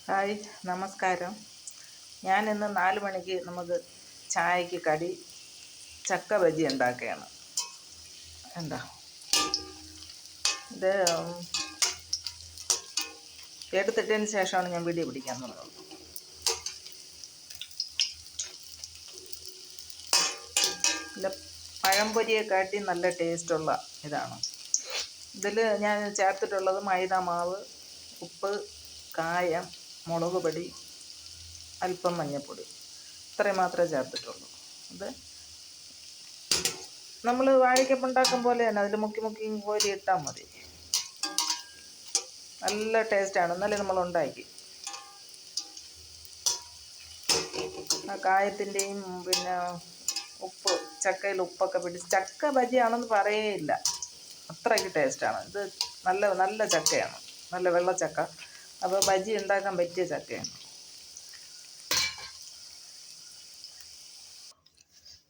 Hi, നമസ്കാരം. ഞാനിന്ന് 4 മണിക്ക് നമുക്ക് ചായക്ക് കടി ചക്ക ബജി ഉണ്ടാക്കുകയാണ്. എന്താ ഇത് എടുത്തിട്ടതിന് ശേഷമാണ് ഞാൻ വീഡിയോ പിടിക്കാൻ തുടങ്ങുന്നത്. ഇല്ല, പഴംപൊരിയെക്കാട്ടി നല്ല ടേസ്റ്റുള്ള ഇതാണ്. ഇതിൽ ഞാൻ ചേർത്തിട്ടുള്ളത് മൈദ മാവ്, ഉപ്പ്, കായം, മുളക് പൊടി, അല്പം മഞ്ഞൾപ്പൊടി, ഇത്രയും മാത്രമേ ചേർത്തിട്ടുള്ളൂ. അത് നമ്മൾ വാഴയ്ക്കപ്പം ഉണ്ടാക്കും പോലെ തന്നെ അതിൽ മുക്കി കോരി ഇട്ടാൽ മതി. നല്ല ടേസ്റ്റാണ്. എന്നാലും നമ്മൾ ഉണ്ടാക്കി ആ കായത്തിൻ്റെയും പിന്നെ ഉപ്പ്, ചക്കയിൽ ഉപ്പൊക്കെ പിടിച്ച് ചക്ക ബജിയാണെന്ന് പറയേയില്ല, അത്രയ്ക്ക് ടേസ്റ്റാണ്. ഇത് നല്ല ചക്കയാണ്, നല്ല വെള്ളച്ചക്ക. അപ്പോൾ ബജി ഉണ്ടാക്കാൻ പറ്റിയ ചക്കയാണ്.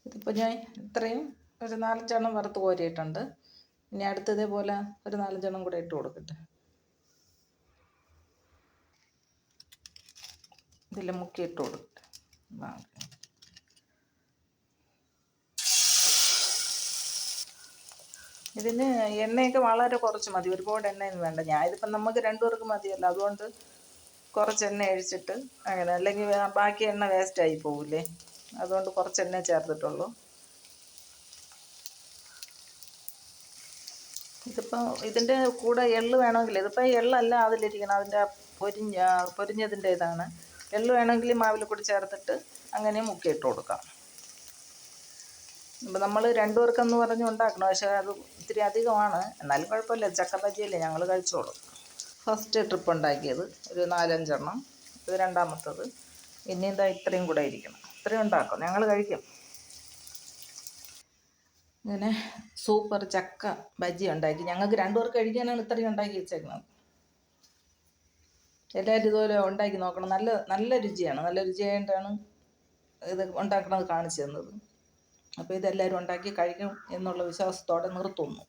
ഇതിപ്പോൾ ഞാൻ ഇത്രയും ഒരു 4 വറുത്ത് കോരിയിട്ടുണ്ട്. ഇനി അടുത്തതേപോലെ ഒരു 4 കൂടെ ഇട്ട് കൊടുക്കട്ടെ. ഇതിൽ മുക്കി ഇട്ട് കൊടുക്കട്ടെ. ഇതിന് എണ്ണയൊക്കെ വളരെ കുറച്ച് മതി, ഒരുപാട് എണ്ണയൊന്നും വേണ്ട. ഇതിപ്പം നമുക്ക് 2 പേർക്ക് മതിയല്ലോ, അതുകൊണ്ട് കുറച്ച് എണ്ണ ഒഴിച്ചിട്ട് അങ്ങനെ, അല്ലെങ്കിൽ ബാക്കി എണ്ണ വേസ്റ്റായി പോകില്ലേ, അതുകൊണ്ട് കുറച്ച് എണ്ണ ചേർത്തിട്ടുള്ളൂ. ഇതിപ്പോൾ ഇതിൻ്റെ കൂടെ എള്ള് വേണമെങ്കിൽ, ഇതിപ്പോൾ എള്ളല്ല അതിലിരിക്കണം, അതിൻ്റെ പൊരിഞ്ഞതിൻ്റെ ഇതാണ്. എള്ള് വേണമെങ്കിൽ മാവിൽ കൂടി ചേർത്തിട്ട് അങ്ങനെ മുക്കിയിട്ട് കൊടുക്കാം. ഇപ്പം നമ്മൾ 2 പേർക്കെന്ന് പറഞ്ഞ് ഉണ്ടാക്കണം, പക്ഷേ അത് ഇത്തിരി അധികമാണ്. എന്നാലും കുഴപ്പമില്ല, ചക്ക ബജിയല്ലേ, ഞങ്ങൾ കഴിച്ചോളും. ഫസ്റ്റ് ട്രിപ്പ് ഉണ്ടാക്കിയത് ഒരു 4-5, ഇത് രണ്ടാമത്തത്. ഇനി ഇതാ ഇത്രയും കൂടെ ഇരിക്കണം, ഇത്രയും ഉണ്ടാക്കും, ഞങ്ങൾ കഴിക്കും. ഇങ്ങനെ സൂപ്പർ ചക്ക ബജി ഉണ്ടാക്കി. ഞങ്ങൾക്ക് 2 പേർക്ക് കഴിക്കാനാണ് ഇത്രയും ഉണ്ടാക്കി വെച്ചേക്കുന്നത്. എല്ലാവരും ഇതുപോലെ ഉണ്ടാക്കി നോക്കണം. നല്ല രുചിയാണ്. നല്ല രുചിയായിട്ടാണ് ഇത് ഉണ്ടാക്കണത് കാണിച്ചു തന്നത്. അപ്പോൾ ഇതെല്ലാവരും ഉണ്ടാക്കി കഴിക്കും എന്നുള്ള വിശ്വാസത്തോടെ നിർത്തുന്നു.